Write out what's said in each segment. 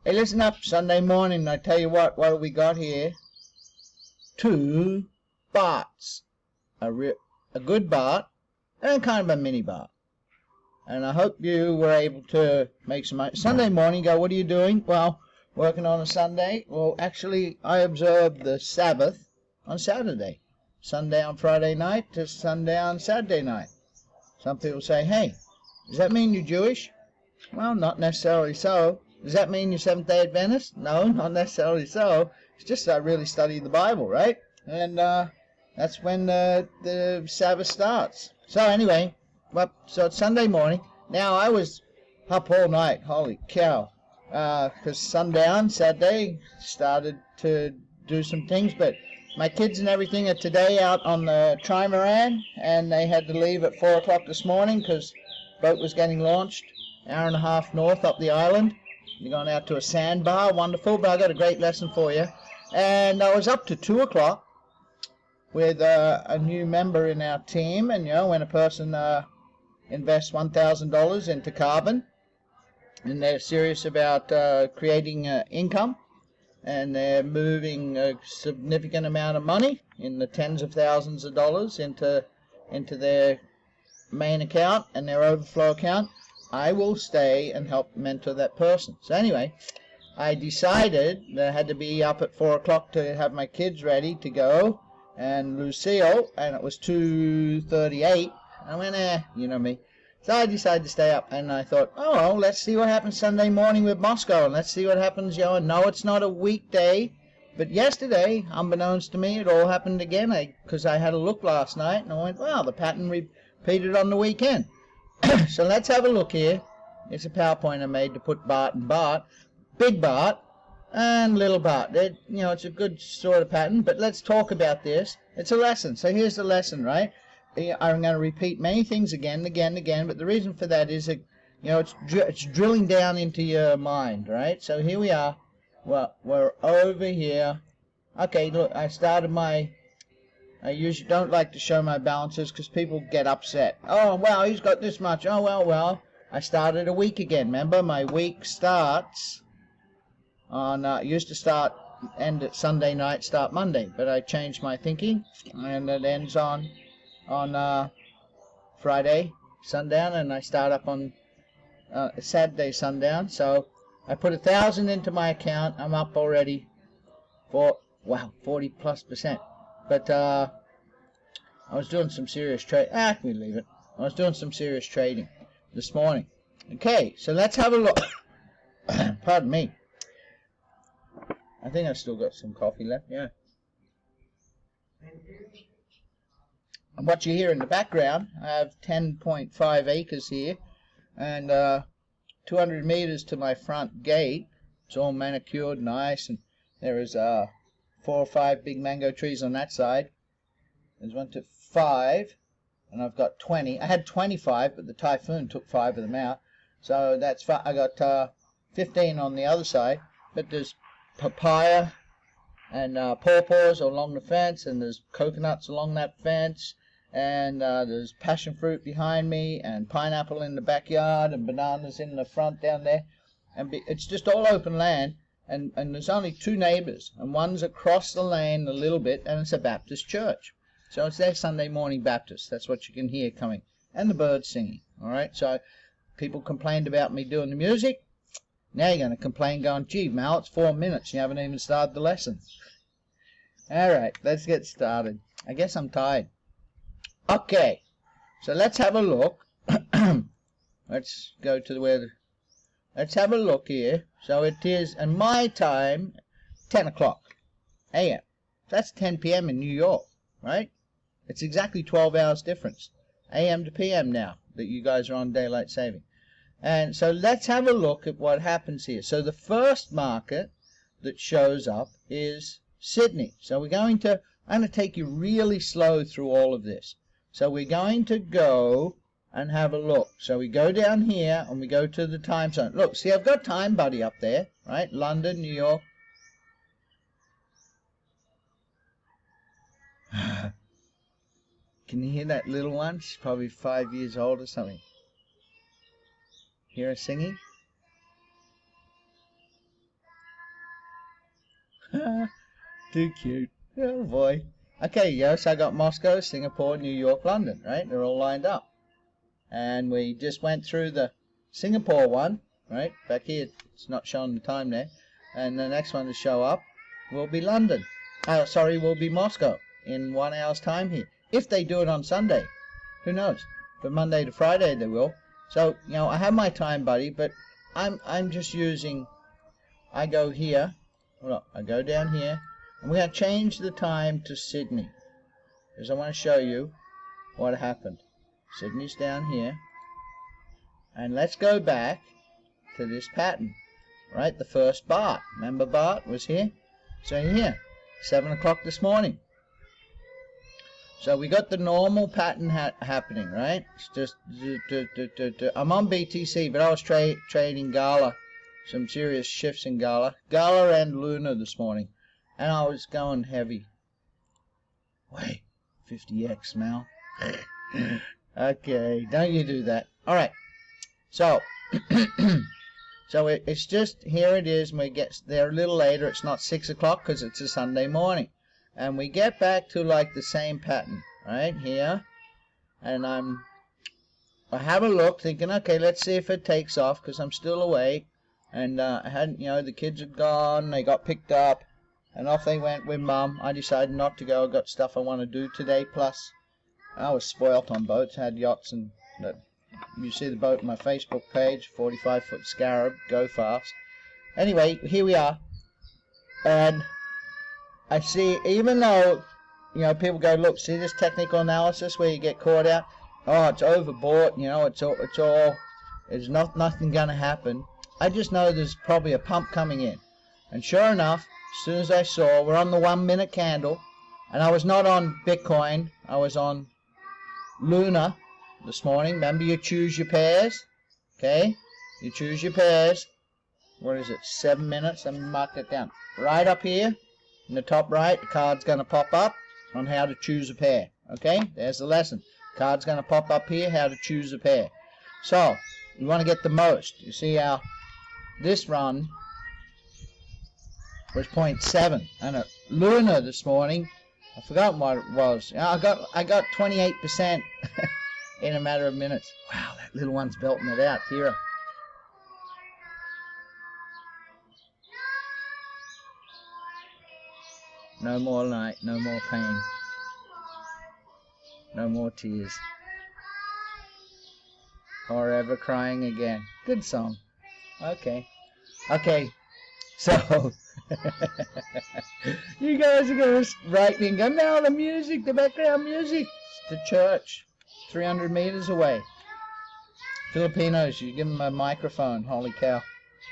Hey, listen up, Sunday morning, I tell you what do we got here? 2 BARTS. A good BART and kind of a mini BART. And I hope you were able to make some money. Sunday morning, go, what are you doing? Well, working on a Sunday. Well, actually, I observed the Sabbath on Saturday. Sunday on Friday night to Sunday on Saturday night. Some people say, hey, does that mean you're Jewish? Well, not necessarily so. Does that mean you're Seventh-day Adventist? No, not necessarily so. It's just I really study the Bible, right? And that's when the Sabbath starts. So anyway, well, so it's Sunday morning. Now, I was up all night. Holy cow. Because sundown, Saturday, started to do some things. But my kids and everything are today out on the trimaran. And they had to leave at 4 o'clock this morning because the boat was getting launched. Hour and a half north up the island. You're going out to a sandbar, wonderful, but I got a great lesson for you. And I was up to 2 o'clock with a new member in our team. And, you know, when a person invests $1,000 into carbon, and they're serious about creating income, and they're moving a significant amount of money in the tens of thousands of dollars into their main account and their overflow account, I will stay and help mentor that person. So anyway, I decided that I had to be up at 4 o'clock to have my kids ready to go, and Lucille, and it was 2:38. I went, you know me. So I decided to stay up, and I thought, oh, well, let's see what happens Sunday morning with Moscow, and let's see what happens, you know. No, it's not a weekday, but yesterday, unbeknownst to me, it all happened again, because I had a look last night, and I went, wow, the pattern repeated on the weekend. So let's have a look here. It's a PowerPoint I made to put Bart and Bart, Big Bart and Little Bart. You know, it's a good sort of pattern, but let's talk about this. It's a lesson. So here's the lesson, right? I'm going to repeat many things again, but the reason for that is that, you know, it's drilling down into your mind, right? So here we are. Well, we're over here. Okay, look, I started my... I usually don't like to show my balances because people get upset. Oh, well, he's got this much. Oh, well. I started a week again. Remember, my week starts on, used to end at Sunday night, start Monday. But I changed my thinking, and it ends on Friday sundown, and I start up on Saturday sundown. So I put 1,000 into my account. I'm up already for, wow, 40+%. But I was doing some serious trading. We leave it. I was doing some serious trading this morning. Okay, so let's have a look. Pardon me. I think I've still got some coffee left. Yeah. And what you hear in the background, I have 10.5 acres here, and 200 meters to my front gate. It's all manicured, nice, and there is 4 or 5 big mango trees on that side. There's 1 to 5, and I've got 20. I had 25, but the typhoon took 5 of them out. So that's fine. I got 15 on the other side. But there's papaya and pawpaws along the fence, and there's coconuts along that fence, and there's passion fruit behind me, and pineapple in the backyard, and bananas in the front down there. And it's just all open land. And there's only 2 neighbors, and one's across the lane a little bit, and it's a Baptist church. So it's their Sunday morning Baptist. That's what you can hear coming. And the birds singing. All right, so people complained about me doing the music. Now you're going to complain going, gee, Mal, it's 4 minutes. You haven't even started the lesson. All right, let's get started. I guess I'm tired. Okay, so let's have a look. Let's go to where... Let's have a look here. So it is, in my time, 10 o'clock a.m. That's 10 p.m. in New York, right? It's exactly 12 hours difference, a.m. to p.m. now, that you guys are on daylight saving. And so let's have a look at what happens here. So the first market that shows up is Sydney. So I'm going to take you really slow through all of this. So we're going to go and have a look. So we go down here and we go to the time zone. Look, see, I've got Time Buddy up there, right? London, New York. Can you hear that little one? She's probably 5 years old or something. Hear her singing? Too cute. Oh boy. Okay, yes, I got Moscow, Singapore, New York, London, right? They're all lined up. And we just went through the Singapore one, right? Back here, it's not showing the time there. And the next one to show up will be London. Will be Moscow in 1 hour's time here. If they do it on Sunday, who knows? But Monday to Friday they will. So, you know, I have my time buddy, but I'm just using, I go here, well, I go down here, and we're going to change the time to Sydney, because I want to show you what happened. Sydney's down here, and let's go back to this pattern, right? The first BART, remember BART was here? So here, 7 o'clock this morning. So we got the normal pattern happening, right? It's just, I'm on BTC, but I was trading Gala, some serious shifts in Gala and Luna this morning, and I was going heavy. Wait, 50x, Mel. Okay, don't you do that. All right, so so it's just, here it is, and we get there a little later. It's not 6 o'clock because it's a Sunday morning. And we get back to like the same pattern, right here. And I have a look, thinking, okay, let's see if it takes off, because I'm still awake. And I hadn't, you know, the kids had gone, they got picked up, and off they went with Mum. I decided not to go. I got stuff I want to do today. Plus, I was spoilt on boats, had yachts, and you see the boat on my Facebook page, 45-foot Scarab, go fast. Anyway, here we are, and I see, even though, you know, people go, look, see this technical analysis where you get caught out? Oh, it's overbought, you know, there's nothing going to happen. I just know there's probably a pump coming in. And sure enough, as soon as I saw, we're on the 1 minute candle, and I was not on Bitcoin, I was on Luna this morning. Remember, you choose your pairs, okay? You choose your pairs. What is it, 7 minutes? Let me mark it down. Right up here, in the top right, the card's going to pop up on how to choose a pair. Okay, there's the lesson. Card's going to pop up here, how to choose a pair. So, you want to get the most. You see how this run was 0.7. And at Luna this morning, I've forgotten what it was. I got 28% in a matter of minutes. Wow, that little one's belting it out. Here. No more light, no more pain, no more tears, or ever crying again. Good song. Okay, so you guys are going to write me and go, now the music, the background music, it's the church, 300 meters away. Filipinos, you give them a microphone, holy cow.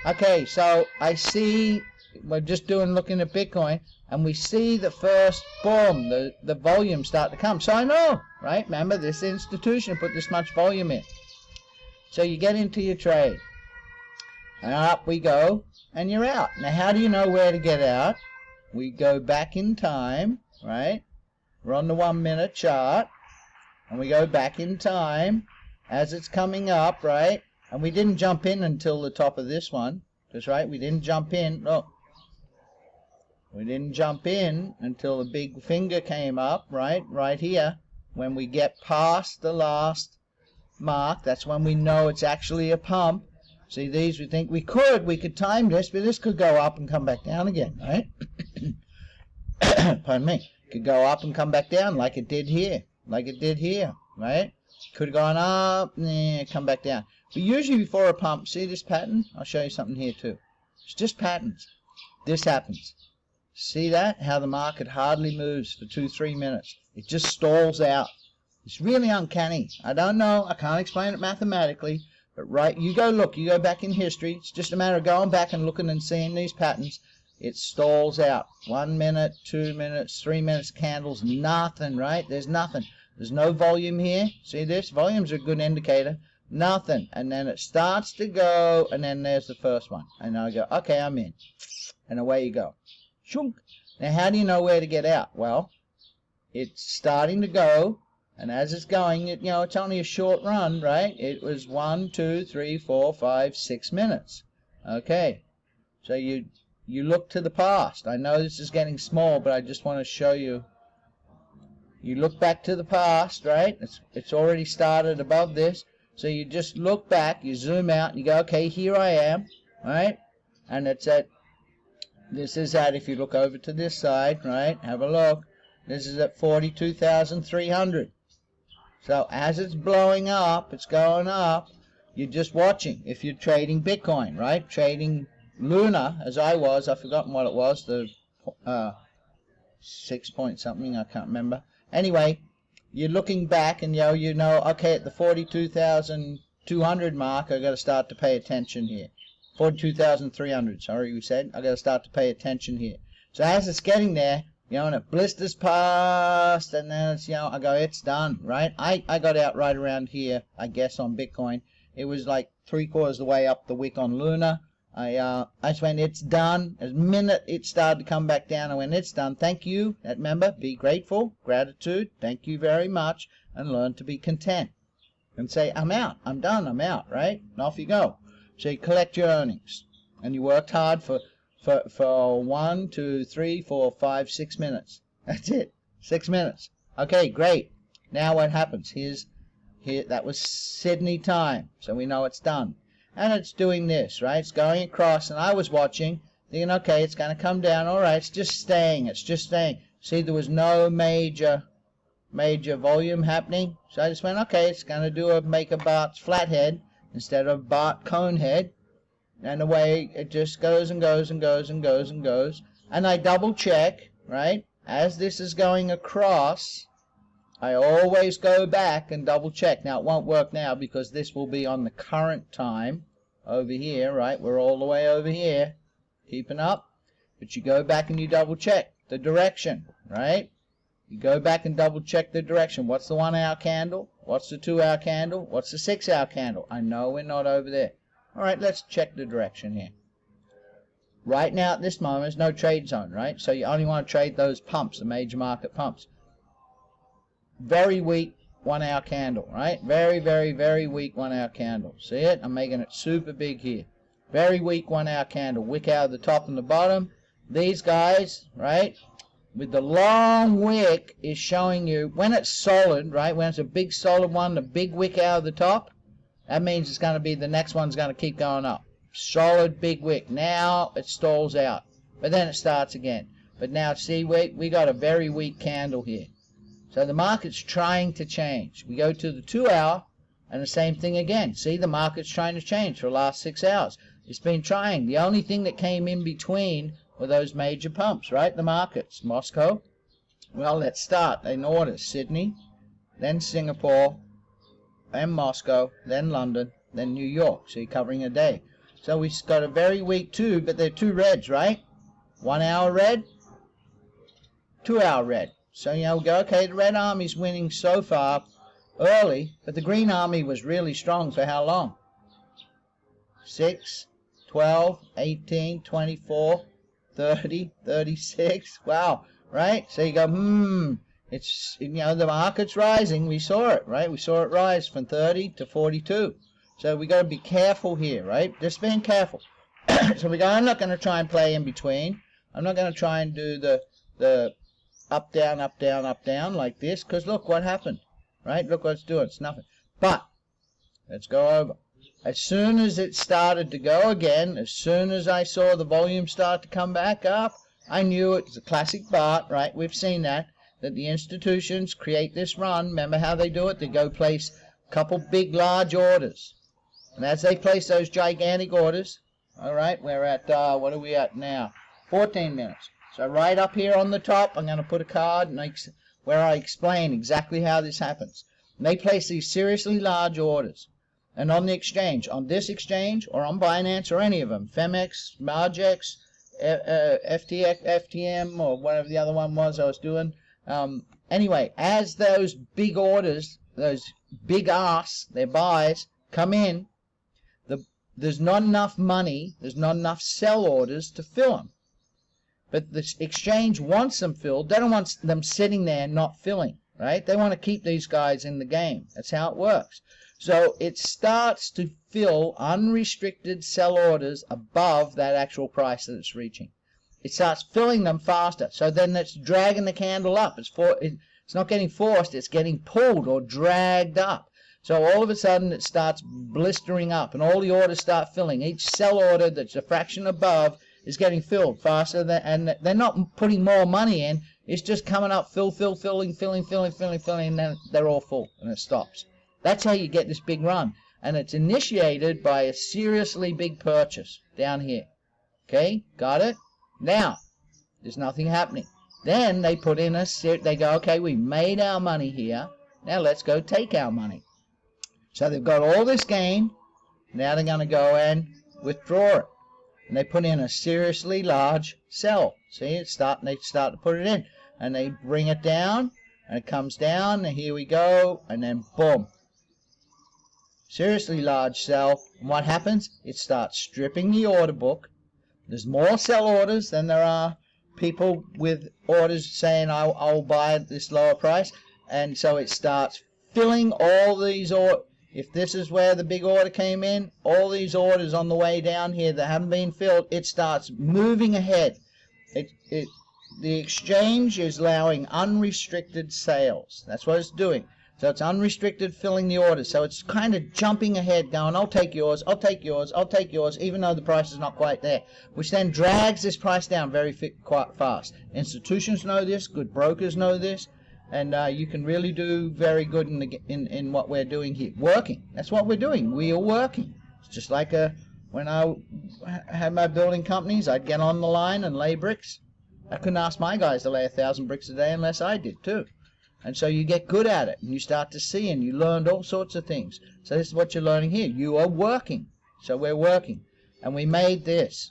Okay, so I see, we're just looking at Bitcoin, and we see the first, boom, the volume start to come. So I know, right? Remember, this institution put this much volume in. So you get into your trade, and up we go, and you're out. Now, how do you know where to get out? We go back in time, right? We're on the 1 minute chart, and we go back in time as it's coming up, right? And we didn't jump in until the top of this one. That's right, we didn't jump in. Look. We didn't jump in until the big finger came up, right? Right here. When we get past the last mark, that's when we know it's actually a pump. See these, we think we could time this, but this could go up and come back down again, right? Pardon me. Could go up and come back down like it did here. Right? Could have gone up, come back down. But usually before a pump, see this pattern? I'll show you something here too. It's just patterns. This happens. See that? How the market hardly moves for 2-3 minutes. It just stalls out. It's really uncanny. I don't know. I can't explain it mathematically. But right, you go look. You go back in history. It's just a matter of going back and looking and seeing these patterns. It stalls out. 1 minute, 2 minutes, 3 minutes candles. Nothing, right? There's nothing. There's no volume here. See this? Volume's a good indicator. Nothing. And then it starts to go, and then there's the first one. And I go, okay, I'm in. And away you go. Shunk. Now, how do you know where to get out? Well, it's starting to go, and as it's going, it's only a short run, right? It was 1, 2, 3, 4, 5, 6 minutes. Okay, so you you look to the past. I know this is getting small, but I just want to show you. You look back to the past, right? It's already started above this. So you just look back, you zoom out, and you go, okay, here I am, right? And it's at, this is at, if you look over to this side, right? Have a look. This is at 42,300. So as it's blowing up, it's going up. You're just watching. If you're trading Bitcoin, right? Trading Luna, as I was, I've forgotten what it was, the 6 point something, I can't remember. Anyway, you're looking back and you know, okay, at the 42,200 mark, I got to start to pay attention here. 42,300, sorry, we said. I got to start to pay attention here. So as it's getting there, and it blisters past, and then it's, I go, it's done, right? I got out right around here, I guess, on Bitcoin. It was like 3/4 of the way up the wick on Luna. I just went, it's done. As minute it started to come back down, I went, it's done. Thank you. Remember, be grateful, gratitude, thank you very much, and learn to be content. And say, I'm out, I'm done, I'm out, right? And off you go. So you collect your earnings. And you worked hard for 1, 2, 3, 4, 5, 6 minutes. That's it. 6 minutes. Okay, great. Now what happens? Here, that was Sydney time, so we know it's done. And it's doing this, right? It's going across, and I was watching, thinking, okay, it's going to come down. All right, it's just staying. It's just staying. See, there was no major volume happening. So I just went, okay, it's going to make a BARTS flathead instead of BART cone head. And away it just goes and goes and goes and goes and goes. And I double check, right? As this is going across, I always go back and double check. Now it won't work now because this will be on the current time over here, right? We're all the way over here, keeping up. But you go back and you double check the direction, right? You go back and double check the direction. What's the 1 hour candle? What's the 2 hour candle? What's the 6 hour candle? I know we're not over there. All right, let's check the direction here. Right now at this moment, there's no trade zone, right? So you only want to trade those pumps, the major market pumps. Very weak 1 hour candle, right? Very, very, very weak 1 hour candle. See it? I'm making it super big here. Very weak 1 hour candle. Wick out of the top and the bottom. These guys, right, with the long wick is showing you when it's solid, right? When it's a big solid one, the big wick out of the top, that means it's going to be the next one's going to keep going up. Solid big wick. Now it stalls out, but then it starts again. But now see, we got a very weak candle here. So the market's trying to change. We go to the 2 hour, and the same thing again. See, the market's trying to change for the last 6 hours. It's been trying. The only thing that came in between were those major pumps, right? The markets. Moscow. Well, let's start in order. Sydney, then Singapore, then Moscow, then London, then New York. So you're covering a day. So we've got a very weak 2, but they're 2 reds, right? 1 hour red, 2 hour red. So, we go, okay, the red army's winning so far early, but the green army was really strong for how long? 6, 12, 18, 24, 30, 36. Wow, right? So you go, it's, the market's rising. We saw it, right? We saw it rise from 30 to 42. So we got to be careful here, right? Just being careful. So we go, I'm not going to try and play in between. I'm not going to try and do the up, down, up, down, up, down like this, because look what happened, right? Look what it's doing. It's nothing. But let's go over. As soon as it started to go again, as soon as I saw the volume start to come back up, I knew it was a classic BART, right? We've seen that the institutions create this run. Remember how they do it? They go place a couple big, large orders. And as they place those gigantic orders, all right, we're at, what are we at now? 14 minutes. So right up here on the top, I'm going to put a card where I explain exactly how this happens. And they place these seriously large orders. And on the exchange, on this exchange, or on Binance, or any of them, Femex, Margex, FTX, FTM, or whatever the other one was I was doing. Anyway, as those big orders, those big asks, their buys, come in, there's not enough money, there's not enough sell orders to fill them. But the exchange wants them filled. They don't want them sitting there not filling, right? They want to keep these guys in the game. That's how it works. So it starts to fill unrestricted sell orders above that actual price that it's reaching. it starts filling them faster. So then it's dragging the candle up. It's not getting forced, it's getting pulled or dragged up. So all of a sudden it starts blistering up, and all the orders start filling. Each sell order that's a fraction above is getting filled faster, and they're not putting more money in. It's just coming up, filling, and then they're all full, and it stops. That's how you get this big run. And it's initiated by a seriously big purchase down here. Okay, got it? Now, there's nothing happening. Then they put in they go, okay, we made our money here. Now let's go take our money. So they've got all this gain. Now they're going to go and withdraw it. And they put in a seriously large sell. See, they start to put it in. And they bring it down, and it comes down, and here we go, and then boom. Seriously large sell. And what happens? It starts stripping the order book. There's more sell orders than there are people with orders saying I'll buy at this lower price. And so it starts filling all these orders. If this is where the big order came in, all these orders on the way down here that haven't been filled, it starts moving ahead. The exchange is allowing unrestricted sales. That's what it's doing. So it's unrestricted filling the orders. So it's kind of jumping ahead, going, I'll take yours, I'll take yours, I'll take yours, even though the price is not quite there, which then drags this price down quite fast. Institutions know this, good brokers know this, and you can really do very good in what we're doing here. Working. That's what we're doing. We are working. It's just like when I had my building companies, I'd get on the line and lay bricks. I couldn't ask my guys to lay 1,000 bricks a day unless I did too. And so you get good at it, and you start to see, and you learned all sorts of things. So this is what you're learning here. You are working. So we're working. And we made this.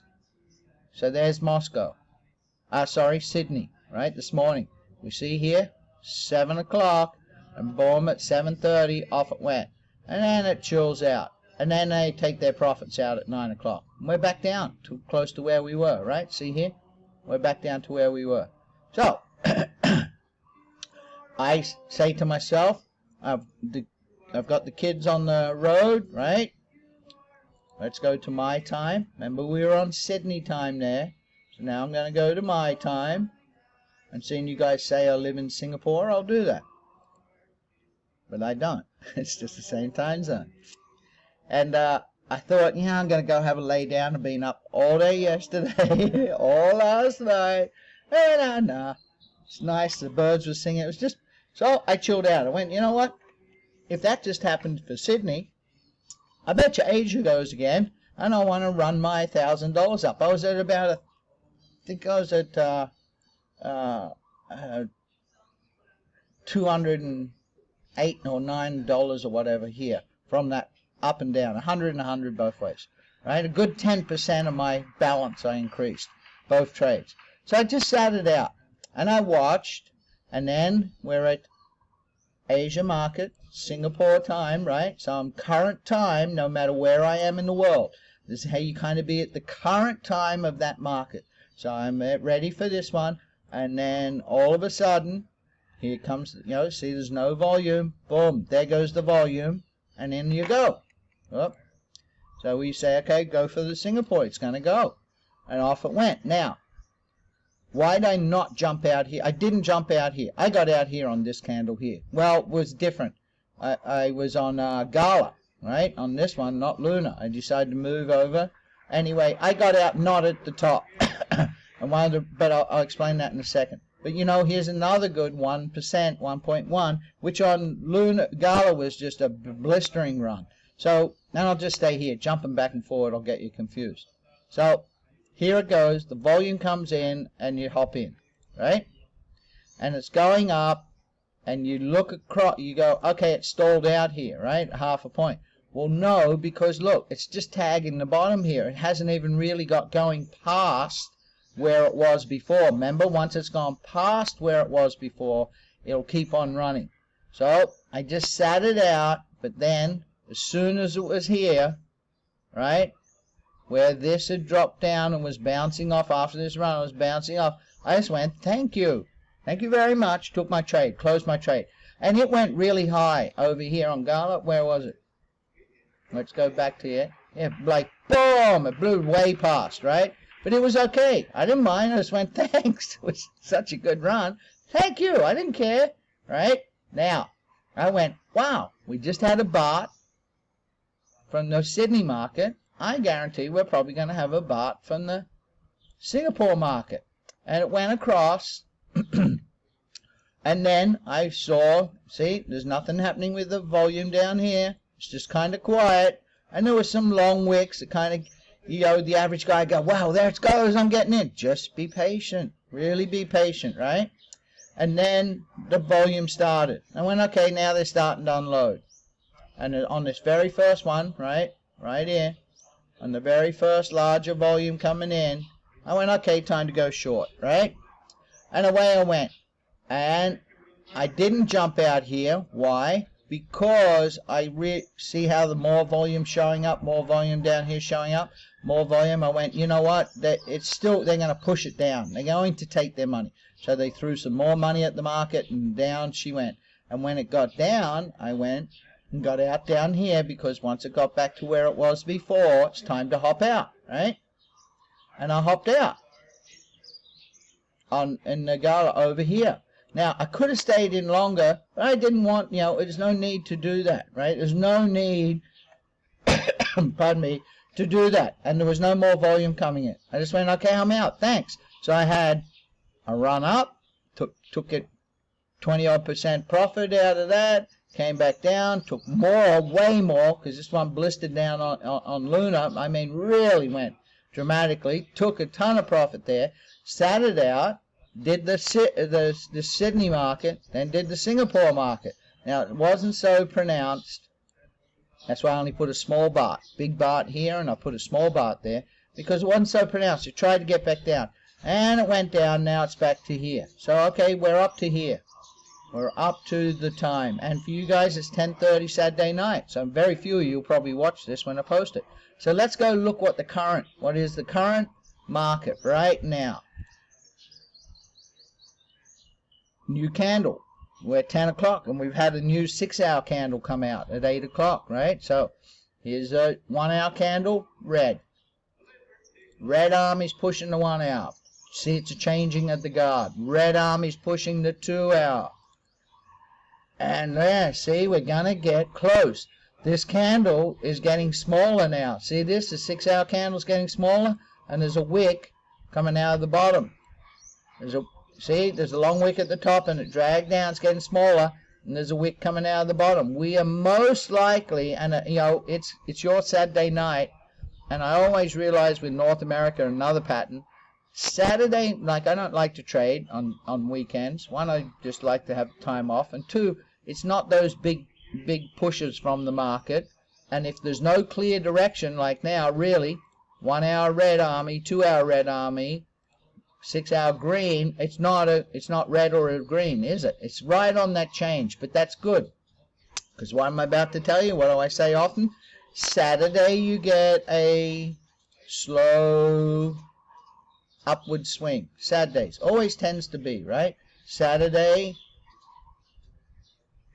So there's Moscow. Sydney, right, this morning. We see here, 7 o'clock, and boom, at 7:30, off it went. And then it chills out. And then they take their profits out at 9 o'clock. And we're back down to close to where we were, right? See here? We're back down to where we were. So, I say to myself, I've got the kids on the road, right? Let's go to my time. Remember, we were on Sydney time there. So now I'm going to go to my time. And seeing you guys say I live in Singapore, I'll do that. But I don't. It's just the same time zone. And I thought, I'm going to go have a lay down. I've been up all day yesterday, all last night. And it's nice. The birds were singing. It was just... So I chilled out. I went, you know what? If that just happened for Sydney, I bet you Asia goes again, and I want to run my $1,000 up. I was at about, I think I was at 208 or $9 or whatever here from that up and down, 100 and 100 both ways. Right, a good 10% of my balance I increased, both trades. So I just sat it out, and I watched. And then we're at Asia market, Singapore time, right? So I'm current time, no matter where I am in the world. This is how you kind of be at the current time of that market. So I'm ready for this one. And then all of a sudden, here comes, see there's no volume. Boom, there goes the volume. And in you go. Oh. So we say, okay, go for the Singapore. It's going to go. And off it went. Now, why did I not jump out here? I didn't jump out here. I got out here on this candle here. Well, it was different. I was on Gala, right? On this one, not Luna. I decided to move over. Anyway, I got out not at the top. But I'll explain that in a second. But here's another good 1%, 1.1, which on Luna Gala was just a blistering run. So now I'll just stay here. Jumping back and forward, I'll get you confused. So here it goes, the volume comes in, and you hop in, right? And it's going up, and you look across, you go, okay, it's stalled out here, right? Half a point. Well, no, because look, it's just tagging the bottom here. It hasn't even really got going past where it was before. Remember, once it's gone past where it was before, it'll keep on running. So I just sat it out, but then, as soon as it was here, right? Where this had dropped down and was bouncing off after this run, it was bouncing off. I just went, thank you. Thank you very much. Took my trade, closed my trade. And it went really high over here on Gala. Where was it? Let's go back to here. Yeah, like, boom, it blew way past, right? But it was okay. I didn't mind. I just went, thanks. It was such a good run. Thank you. I didn't care. Right? Now, I went, wow, we just had a BART from the Sydney market. I guarantee we're probably going to have a BART from the Singapore market. And it went across. And then I saw, see, there's nothing happening with the volume down here. It's just kind of quiet. And there were some long wicks that kind of, you know, the average guy go, wow, there it goes, I'm getting in. Just be patient. Really be patient, right? And then the volume started. I went, okay, now they're starting to unload. And on this very first one, right here, on the very first larger volume coming in, I went, okay, time to go short, right? And away I went. And I didn't jump out here. Why? Because I see how the more volume showing up, more volume down here showing up, more volume. I went, you know what? It's still, they're going to push it down. They're going to take their money. So they threw some more money at the market, and down she went. And when it got down, I went and got out down here, because once it got back to where it was before, it's time to hop out, right? And I hopped out in the gala over here. Now, I could have stayed in longer, but I didn't want, you know, there's no need to do that, right? There's no need, pardon me, to do that. And there was no more volume coming in. I just went, okay, I'm out, thanks. So I had a run up, took it 20-odd% profit out of that, came back down, took more, way more, because this one blistered down on Luna. I mean, really went dramatically. Took a ton of profit there, sat it out, did the Sydney market, then did the Singapore market. Now, it wasn't so pronounced. That's why I only put a small BART. Big BART here, and I put a small BART there, because it wasn't so pronounced. It tried to get back down. And it went down. Now it's back to here. So, okay, we're up to here. We're up to the time. And for you guys, it's 10:30 Saturday night. So very few of you will probably watch this when I post it. So let's go look what is the current market right now. New candle. We're at 10 o'clock, and we've had a new 6-hour candle come out at 8 o'clock, right? So here's a 1-hour candle, red. Red army's pushing the 1 hour. See, it's a changing of the guard. Red army's pushing the 2 hour. And there, see, we're going to get close. This candle is getting smaller now. See this? The 6-hour candle's getting smaller, and there's a wick coming out of the bottom. See, there's a long wick at the top, and it dragged down. It's getting smaller, and there's a wick coming out of the bottom. We are most likely, and you know, it's your Saturday night, and I always realize with North America another pattern. Saturday, like, I don't like to trade on weekends. One, I just like to have time off, and two, it's not those big pushes from the market. And if there's no clear direction, like now, really, 1 hour red army, 2 hour red army, 6 hour green, it's not red or a green, is it? It's right on that change, but that's good. Because what I'm about to tell you, what do I say often? Saturday you get a slow upward swing. Saturdays always tends to be, right? Saturday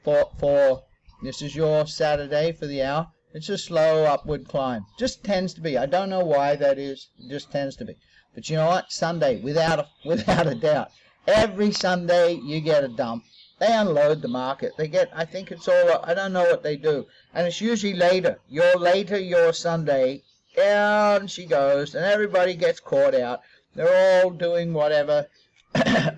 for this is your Saturday for the hour. It's a slow upward climb. Just tends to be. I don't know why that is. It just tends to be. But you know what? Sunday, without a doubt, every Sunday you get a dump. They unload the market. They get, I think it's all, I don't know what they do. And it's usually later. Your Sunday, down she goes, and everybody gets caught out. They're all doing whatever,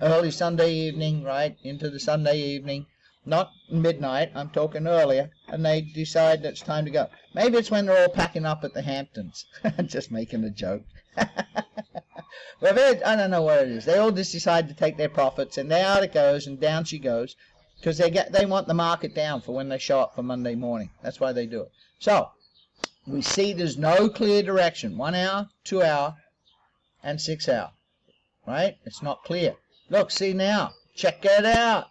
early Sunday evening, right, into the Sunday evening. Not midnight, I'm talking earlier, and they decide that it's time to go. Maybe it's when they're all packing up at the Hamptons. Just making a joke. Well, I don't know what it is. They all just decide to take their profits, and out it goes, and down she goes, because they want the market down for when they show up for Monday morning. That's why they do it. So, we see there's no clear direction. 1 hour, 2 hour, and 6 hour. Right? It's not clear. Look, see now. Check it out.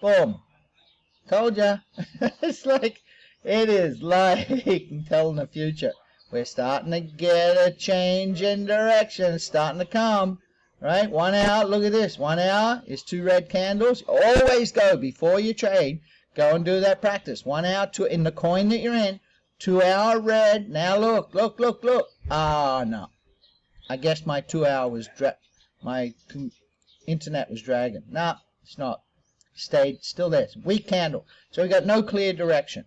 Boom. Told ya. It's like, it is like telling the future. We're starting to get a change in direction. It's starting to come. Right? 1 hour, look at this. 1 hour is 2 red candles. Always go before you trade. Go and do that practice. 1 hour, in the coin that you're in. 2 hour red. Now look. Ah, no. I guess my 2 hour was internet was dragging. Nah, it's not. Stayed still there. It's a weak candle. So we got no clear direction.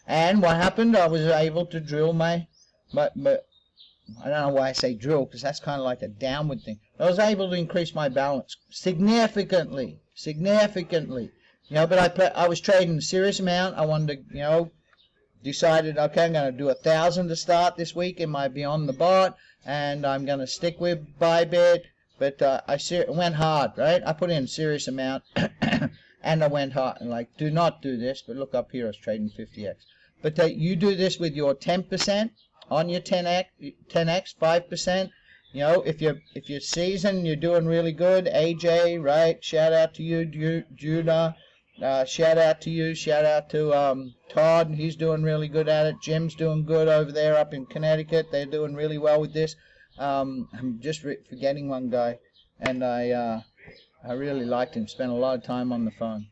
And what happened? I was able to drill my I don't know why I say drill, because that's kind of like a downward thing. I was able to increase my balance significantly. You know, but I was trading a serious amount. I wanted to, you know, decided, okay, I'm going to do 1,000 to start this week in my Beyond the Bot, and I'm going to stick with Bybit. But I went hard, right? I put in a serious amount, and I went hard. And like, do not do this. But look up here, I was trading 50x. But you do this with your 10% on your 10x, 5%. You know, if you're seasoned, you're doing really good. AJ, right? Shout out to you, Judah. Shout out to you. Shout out to Todd. He's doing really good at it. Jim's doing good over there up in Connecticut. They're doing really well with this. I'm just forgetting one guy, and I really liked him. Spent a lot of time on the phone.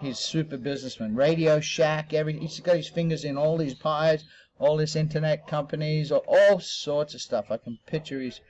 He's a super businessman. Radio Shack, he's got his fingers in all these pies, all this internet companies, all sorts of stuff. I can picture his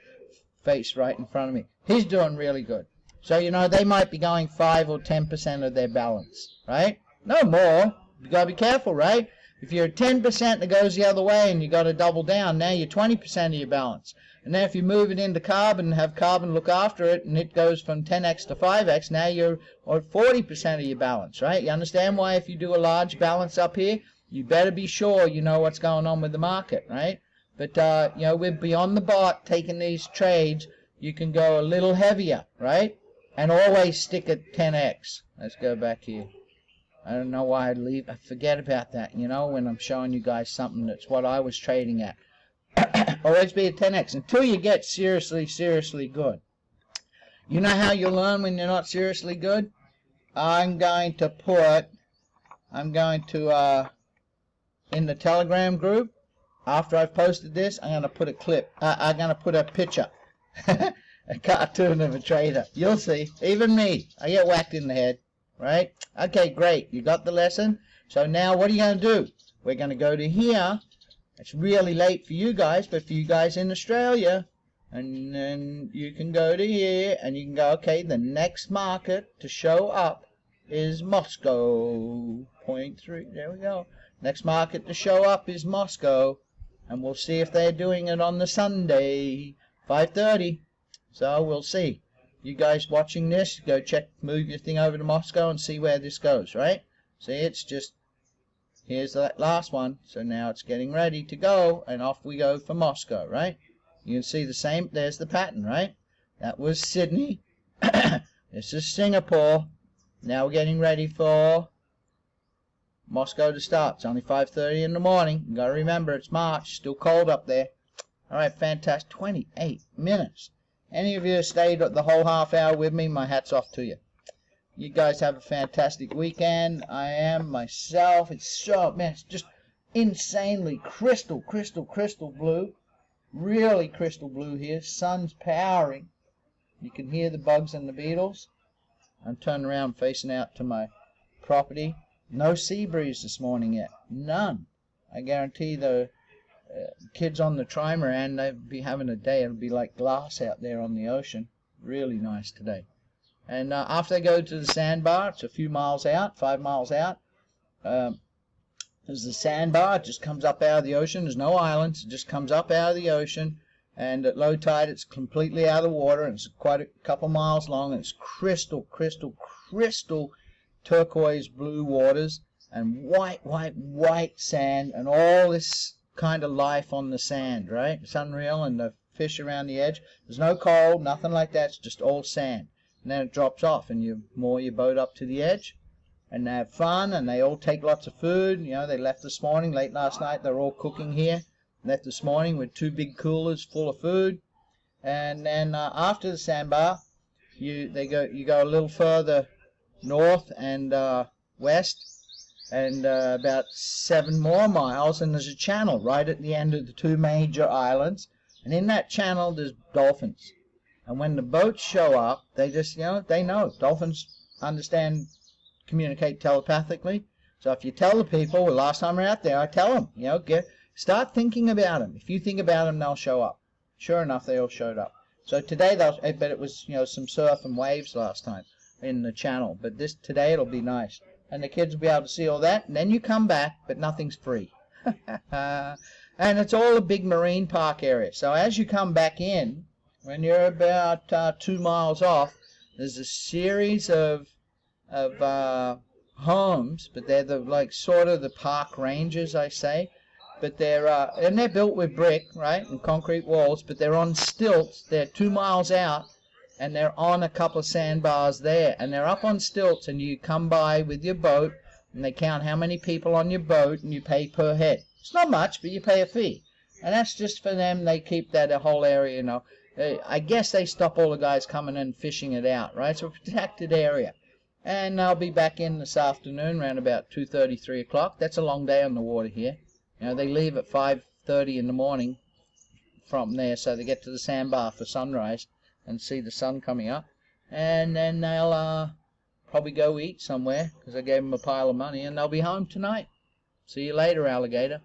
face right in front of me. He's doing really good. So, you know, they might be going 5 or 10% of their balance, right? No more. You got to be careful, right? If you're at 10% that goes the other way and you got to double down, now you're 20% of your balance. And then if you move it into carbon and have carbon look after it, and it goes from 10x to 5x, now you're at 40% of your balance, right? You understand why if you do a large balance up here, you better be sure you know what's going on with the market, right? But, you know, we're Beyond the Bot taking these trades. You can go a little heavier, right? And always stick at 10x. Let's go back here. I don't know why I forget about that, you know, when I'm showing you guys something that's what I was trading at. Always be at 10x until you get seriously good. You know how you learn when you're not seriously good? I'm going to in the Telegram group, after I've posted this, I'm going to put a clip. I'm going to put a picture. A cartoon of a trader. You'll see. Even me. I get whacked in the head. Right? Okay, great. You got the lesson. So now what are you going to do? We're going to go to here. It's really late for you guys, but for you guys in Australia, and then you can go to here, and you can go, okay, the next market to show up is Moscow. 0.3. There we go. Next market to show up is Moscow. And we'll see if they're doing it on the Sunday. 5:30. So we'll see. You guys watching this, go check, move your thing over to Moscow and see where this goes, right? See, it's just, here's that last one. So now it's getting ready to go, and off we go for Moscow, right? You can see the same, there's the pattern, right? That was Sydney. This is Singapore. Now we're getting ready for Moscow to start. It's only 5:30 in the morning. You got to remember, it's March, still cold up there. All right, fantastic. 28 minutes. Any of you stayed the whole half hour with me, my hat's off to you. You guys have a fantastic weekend. I am myself. It's so, man, it's just insanely crystal blue. Really crystal blue here. Sun's powering. You can hear the bugs and the beetles. I'm turning around facing out to my property. No sea breeze this morning yet. None. I guarantee the kids on the trimaran, they'll be having a day. It'll be like glass out there on the ocean. Really nice today. And after they go to the sandbar, it's a few miles out, 5 miles out. There's the sandbar. It just comes up out of the ocean. There's no islands. It just comes up out of the ocean. And at low tide, it's completely out of the water. And it's quite a couple miles long. And it's crystal turquoise blue waters. And white sand. And all this kind of life on the sand, right? It's unreal. And the fish around the edge. There's no coral, nothing like that. It's just all sand. And then it drops off, and you moor your boat up to the edge, and they have fun, and they all take lots of food. You know, they left this morning, late last night, they were all cooking here. Left this morning with 2 big coolers full of food. And then after the sandbar, you go a little further north and west, and about 7 more miles, and there's a channel right at the end of the 2 major islands. And in that channel, there's dolphins. And when the boats show up, they just, they know. Dolphins understand, communicate telepathically. So if you tell the people, well, last time we're out there, I tell them, start thinking about them. If you think about them, they'll show up. Sure enough, they all showed up. So today but it was, some surf and waves last time in the channel. But today it'll be nice. And the kids will be able to see all that. And then you come back, but nothing's free. And it's all a big marine park area. So as you come back in, when you're about 2 miles off, there's a series of homes, but they're sort of the park rangers, I say. But they're built with brick, right, and concrete walls, but they're on stilts. They're 2 miles out, and they're on a couple of sandbars there, and they're up on stilts, and you come by with your boat, and they count how many people on your boat, and you pay per head. It's not much, but you pay a fee, and that's just for them. They keep that whole area, I guess they stop all the guys coming in fishing it out, right? It's a protected area. And I'll be back in this afternoon around about 2:30, 3 o'clock. That's a long day on the water here. They leave at 5:30 in the morning from there, so they get to the sandbar for sunrise and see the sun coming up. And then they'll probably go eat somewhere, because I gave them a pile of money, and they'll be home tonight. See you later, alligator.